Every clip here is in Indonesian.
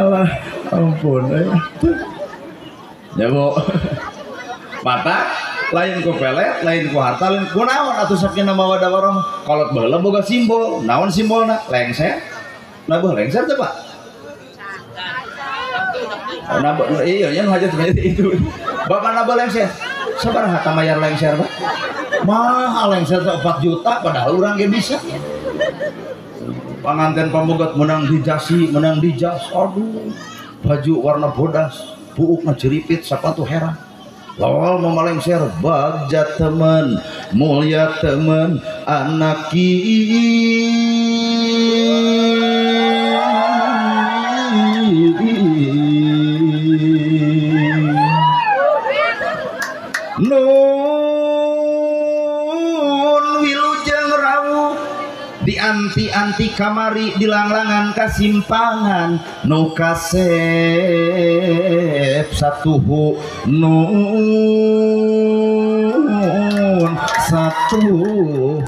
Alah, ampun. Ya bu, mata lain ku pelet, lain ku harta, lain ku naon atuh saking nama wadah warung. Kalau baheula boga simbol, naon simbolna? Lengser. Nah bu lengser coba. Nah, iya nya hajat itu. Bapak nabo lengser. Sabaraha ta mayar lengser, Pak? Mahal lengser 4 juta padahal urang ge bisa. Panganten pambogat menang di jasi, menang di jas. Aduh. Baju warna bodas, buukna jeripit, sapatu heran. Lawal mama lengser bagja temen, mulia temen, anak nun wilujeng rawuh di anti kamari di langlangan kasimpangan nu kasep satuhu nun satuhu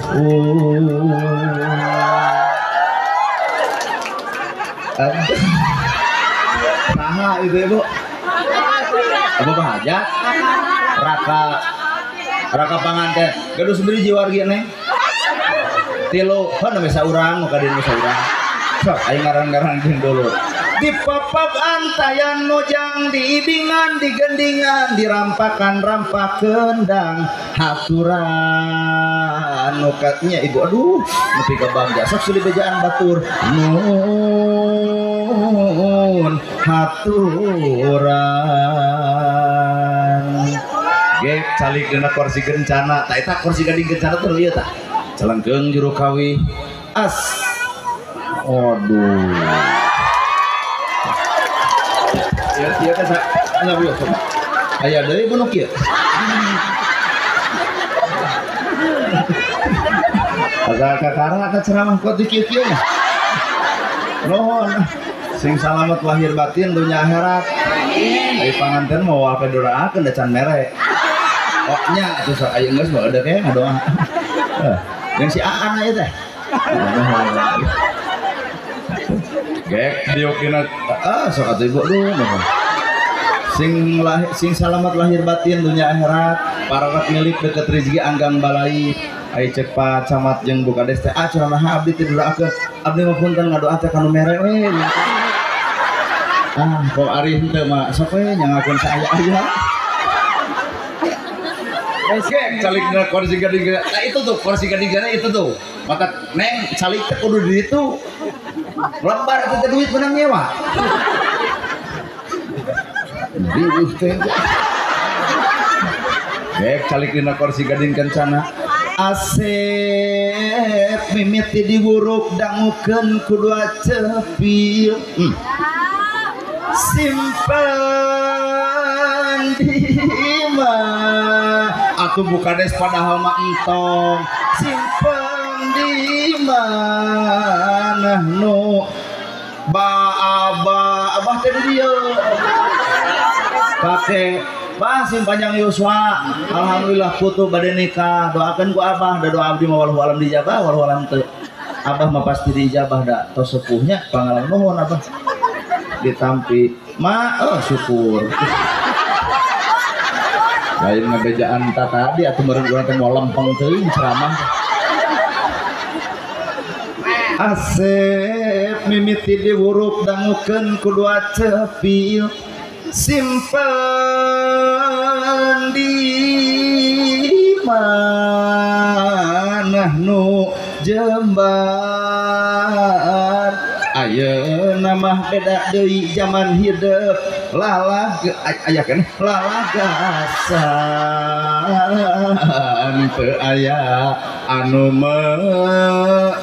nah itu ibu apa bahajat raka panganten gaduh sendiri jiwargi neng tilu kan bisa urang muka dia bisa urang sok ayo ngarang-ngarang dulu dipapak antayan nojang diibingan digendingan dirampakan rampak kendang haturan nukatnya ibu aduh nepi ka bangga sok suli bejaan batur nun haturan ge calik dina kursi kencana tak eta kursi gading kencana teh ieu tah calengkeung juru kawi as waduh ya kan anya bieu coba aya deui bunuh kieu agak kakara ka ceramah kok di kieu mah nuhun sing salamet lahir batin dunya akhirat ai panganten mau wae doaakeun da can mere koknya atuh sok aya geus mah ada teh ngadoa yang si Aan aja teh gek diokina sok atuh ibu duh sing salamat lahir batin dunia akhirat pararat milik deket rezeki anggang balai ai cek Pak Camat jeung Bu Kades teh cenah abdi teh doakeun abdi mah punten ngadoa teh kanu mere we kok ari henteu mah sok we nyangakeun saaya aya calik na kursi gading nah itu tuh kursi gading itu tuh maka neng calik teh kudu di itu lebar itu teh duit menang nyewa diuh teh calik na kursi gading kencana asep mimiti diburuk dangukeun kudua cepil simpan di mana atuh Bukades padahal mah entong simpen di mana nu abah teh dia pake simpanjang Yuswa alhamdulillah putu bade nikah doakeun ku abah da doa abdi mah walau alam dijabah walau alam teu abah mah pasti dijabah da tos sepuhnya pangalaman nuhun abah ditampi syukur lain ngebejaan tadi atau meureun urang teh mau lempeng teuing ceramah asep mimiti diwuruk dangukeun kudua cepil simpen di mana nu jembar ayeuna mah beda deui zaman hidup lalaga aya kan lalagasan teu aya anu meuredi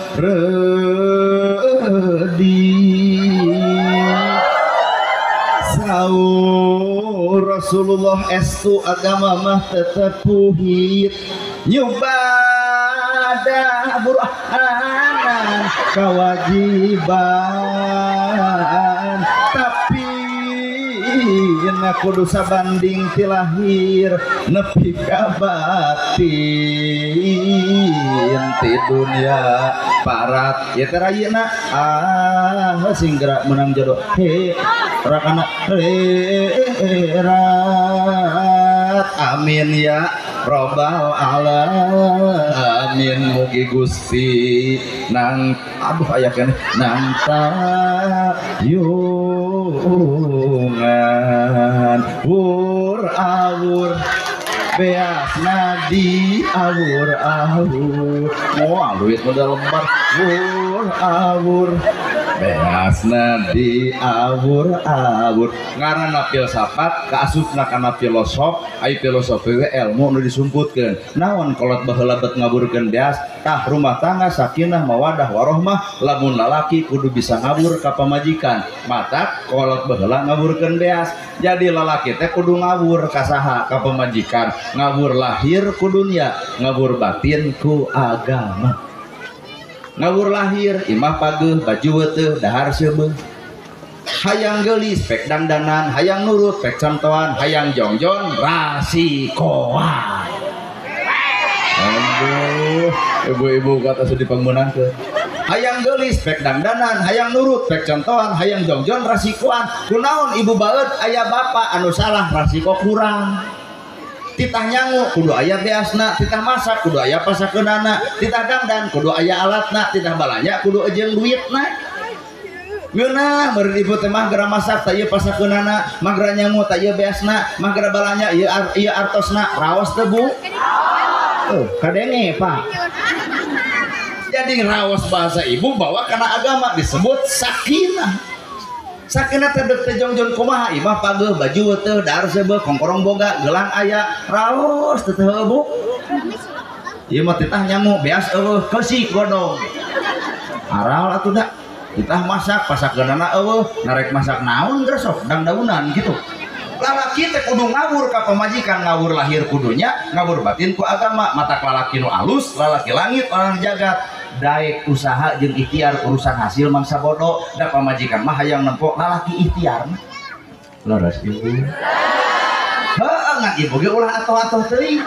saur Rasulullah estu agama mah tetep puhit nyubadah burhanan kewajiban tapi na kudu sabanding ti lahir nepi ka batin ti dunia parat ya teh ayeuna sing gerak menang jodoh he rakana rerat amin ya robbal alamin mugi Gusti nang aduh aya keneh nang tayungan wur awur beas nadi awur-awur moal duit modal lembar wur awur beas nadi awur-awur ngaranna filsafat kaasupna kana filosof ai filosofi we ilmu nu disumputkeun naon kolot baheula bet ngaburkeun beas tah rumah tangga sakinah mawadah warohmah lamun lalaki kudu bisa ngabur ka pamajikan mata kolot baheula ngaburkeun beas jadi lalaki teh kudu ngabur ka saha ka pamajikan ngabur lahir ku dunia ngabur batin ku agama ngabur lahir imah pageuh baju teu dahar seubeung hayang geulis pek dandanan hayang nurut pek contohan hayang jongjon rasikoan aduh ibu-ibu kata sedih pangmenangkeun hayang geulis pek dandanan hayang nurut pek contohan hayang jongjon rasikoan kunaon ibu baeud aya bapa anu salah rasiko kurang titah nyangu kudu aya beasna titah masak kudu aya pasakeunana titah dangdan kudu aya alatna titah balanya kudu ejeung duitna geunah beureun ibu teh mah gara masak tah ieu pasakeunana magra nyangu tah ieu beasna magra balanya ieu artosna raos teu Bu kadenge Pak jadi raos bahasa ibu bawa kana agama disebut sakinah sakinah teh deuk teh jongjon kumaha imah pageuh baju teu dar seubeuk kongkorong boga gelang aya raos teu Bu ieu mah titah nyangu beas eueuh keusik godong aral atuh da titah masak pasakeunana eueuh narek masak naon geus sok dangdaunan gitu lalaki teh kudu ngawur ka pamajikan ngawur lahir kudunya ngawur batin ku agama mata lalaki nu alus lalaki langit orang jagat daek usaha jeung ikhtiar urusan hasil mangsa bodoh da pamajikan mah hayang nempo lalaki ikhtiar leres ibu heuh ngan ibu ge ulah atoh-atoh teuing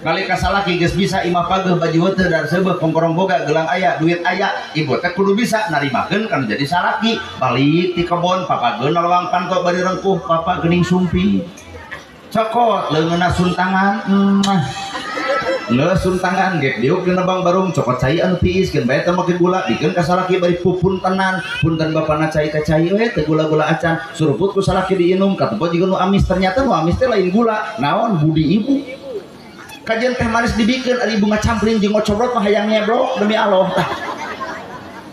nalika salaki geus bisa imah pageuh baju teu dar seubeuk kongkorong boga gelang aya duit aya ibu teh kudu bisa narimakeun kana jadi salaki balik ti kebon papa geun lawang panto bari rengkuh papa geuning sumpi cokot leungeunna suntangan suntangan gek diuk dina bang barung cokot cai anu tiis keun bae teh make gula dikeun ka salaki bari pupun tenan punten bapana cai teh cai we teh gula-gula acan suruput ku salaki diinum katempo jiga nu amis ternyata nu amis teh lain gula naon budi ibu kajian teh manis dibikeun ari bunga campling jeung ngocobrot mah hayang nyeblok demi Allah tah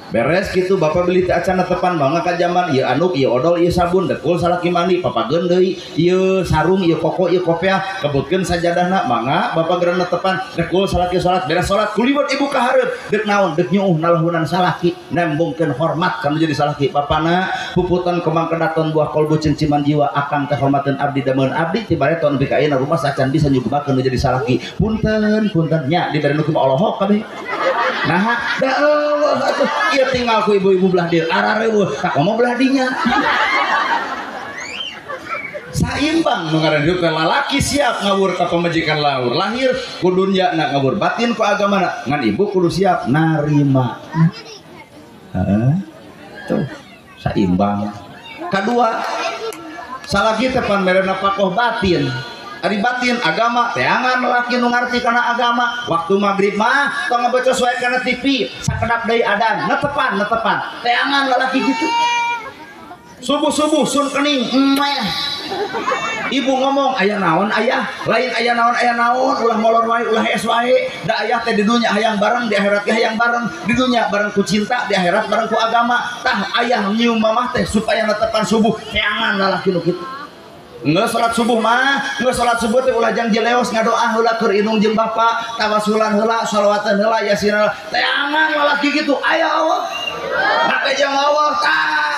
beres gitu bapak beli teh acan tepan bangga ka jaman ieu anuk ieu odol ieu sabun dekul salaki mandi papageun deui ieu sarung ieu koko ieu kopiah kebutkeun sajadahna mangga bapak geurana tepan dekul salaki salat beres salat kulibet ibu ka hareup deuk naon deuk nyuuh nalahunan salaki nembongkeun hormat kana jadi salaki bapana puputan kemang kedaton buah kolbu cinciman jiwa akang teh hormateun abdi dameun abdi ti bareton nepi ka ayeuna rumah sacan bisa nyugubakeun jadi salaki punten nya dibere nu ku Allah kabeh nah da Allah atuh ieu tinggal ku ibu-ibu belah dieu arareueuh tak komo belah dinya saimbang nu ngaran hidup lalaki siap ngawur ka pamajikan laur lahir ku dunya na ngawur batin ku agamana ngan ibu kudu siap narima tuh saimbang kadua salaki teh pan merena pakoh batin ari batin agama teangan laki nu ngarti kana agama waktu maghrib mah tong ngabaca soe kana TV sakedap deui adan netepan teangan lalaki gitu subuh sun kening ibu ngomong aya naon aya lain aya naon ulah molor wae ulah es wae da aya teh di dunya hayang bareng di akhirat ge hayang bareng di dunya bareng ku cinta di akhirat bareng ku agama tah aya nyium mamah teh supaya netepan subuh teangan lalaki nu kitu nggak sholat subuh teh ulah jang jeleos ngadoa heula keur indung jeung bapa tawasulan heula shalawatan heula yasin heula teangan lalaki gitu aya Allah make jeung Allah tah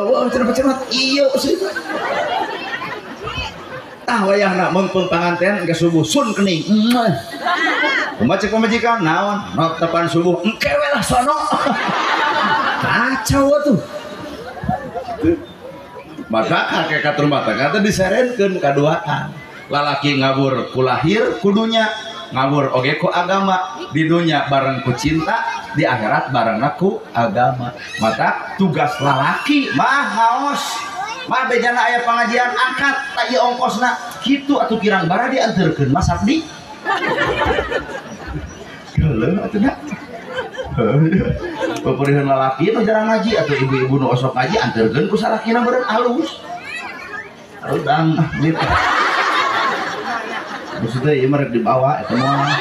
wah cenah ieu sih tah wayahna mengpeung panganten ke subuh sun kening kumaha cek pamajikan naon nok tepan subuh engke we lah sono kacau tuh maka hakikat rumah tangga teh diserenkeun kaduaan lalaki ngabur ku lahir kudunya ngabur oge ku agama di dunya bareng ku cinta di akhirat barangna ku agama. Mata tugas lalaki mah haos mah bejana aya pengajian angkat tak ieu ongkosna kitu atuh kirang bara dianterkeun mah sabdi geuleuh atuh da papeureun lalaki nu jarang ngaji atau ibu-ibu nu osok ngaji anterkeun ku salakina beureun alus udang gitu maksudnya ieu merek dibawa eta mah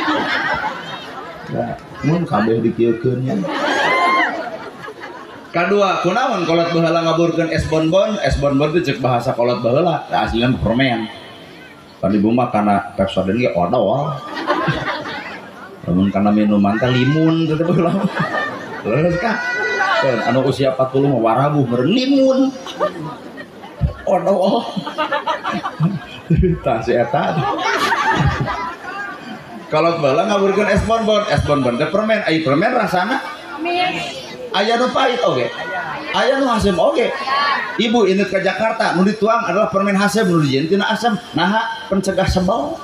ya mun kabeh dikieukeun nya. Kadua kunaon kolot baheula ngaburkeun es bonbon teh ceuk bahasa kolot baheula teh aslina permen pan ibu mah kana Pepsodent ge odol lamun kana minuman teh limun teh baheula leus ka anu usia 40 mah warabuh meureun limun odol tah si eta kolot baheula ngaburkeun es bonbon teh permen ai permen rasana aya nu pahit oge aya nu asem oge ibu init ke Jakarta nu dituang adalah permen asem nu dijieun tina asem naha pencegah sebel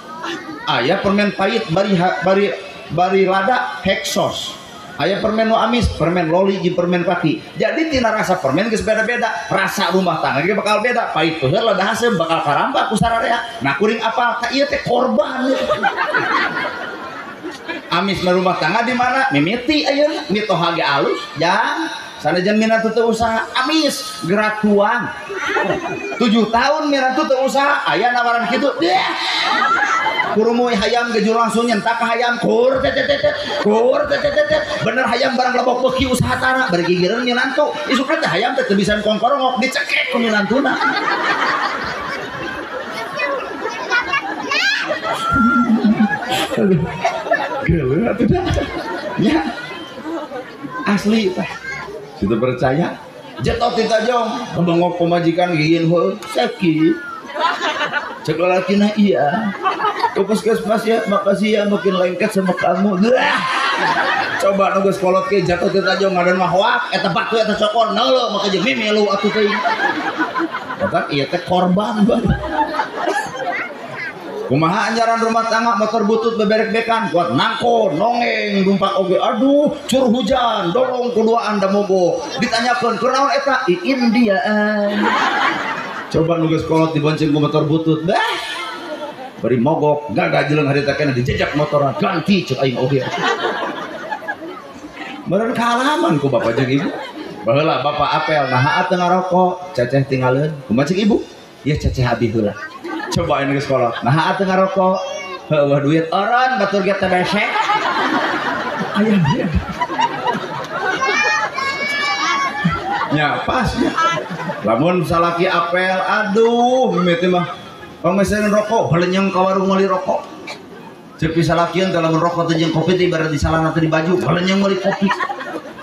aya permen pahit bari lada heksos aya permen nu amis permen loli jeung permen paki jadi tina rasa permen geus beda-beda rasa rumah tangga ge bakal beda pahit peuheul lada asem bakal karamba ku sararea nah kuring apal ka ieu teh korban amis na rumah tangga di mana mimiti ayeuna mitoha ge alus jang sanajan mina teu usaha amis gerak tuang 7 tahun mina teu usaha aya nawaran kitu kurumuy hayam gejur langsung nyentak ka hayam kur bener hayam barang lebok beuki usaha tara bari gigireun minantu isuk teh hayam teh teu bisa kongkorongok dicekek ku minantuna geuleuh atuh nya asli teh situ percaya jetot ti tajong kembangok pemajikan gigin heuh sakit cek lalakina iya ke puskesmas ya makasih ya makin lengket sama kamu coba nu geus kolot ke jatuh ti tajong ngadan mah hoak eta batu eta cokor neuleuk maka jeung mimilu atuh teuing kan ieu teh korban kumaha anjaran rumah tangga motor butut beberek-bekan kuat nangko nongeng dumpak oge aduh curah hujan dorong kedua anda mogok ditanyakan kunaon eta iin dia coba nu geus kolot dibonceng ku motor butut bah bari mogok gagal jeung harita kana dijejak motorna ganti ceuk aing oge meureun kahalaman ku bapak jeung ibu baheula bapak apel naha teu ngarokok ceceh tinggalin kumaha cek ibu ieu ceceh abi heula coba ini ke sekolah nah atuh ngarokok heueuh duit eureun batur ge teh besek aya dia nya pas ya lamun salaki apel aduh mimiti mah pangmesen rokok balenyang ka warung meuli rokok ceuk pisalakieun teh lamun rokok teh jeung kopi teh ibarat di salana teh di baju balenyang meuli kopi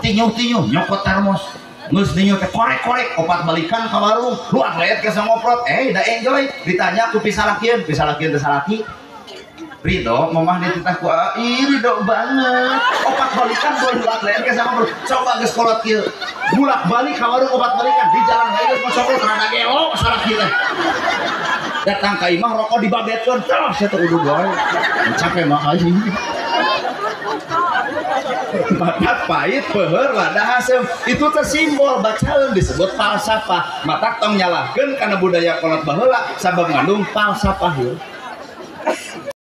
tinyuh-tinyuh nyokot termos ngus ninyo teh korek-korek opat balikan ka warung luar leet ke ngoprot da enjoy ditanya ku pisalakieun teh salaki Ridho mamah dititah ku Ridho banget opat balikan boleh luar leet ke ngoprot coba geus kolot kieu bulak balik ka warung opat balikan di jalan bae geus ngoprot rada gelo salaki teh datang ka imah rokok dibabetkeun tah saya teh udah gawe capek mah anjing mata pahit peuheur lada asem itu teh simbol bacaeun disebut falsafah mata tong nyalahkeun kana budaya kolot baheula sabab ngandung falsafah ieu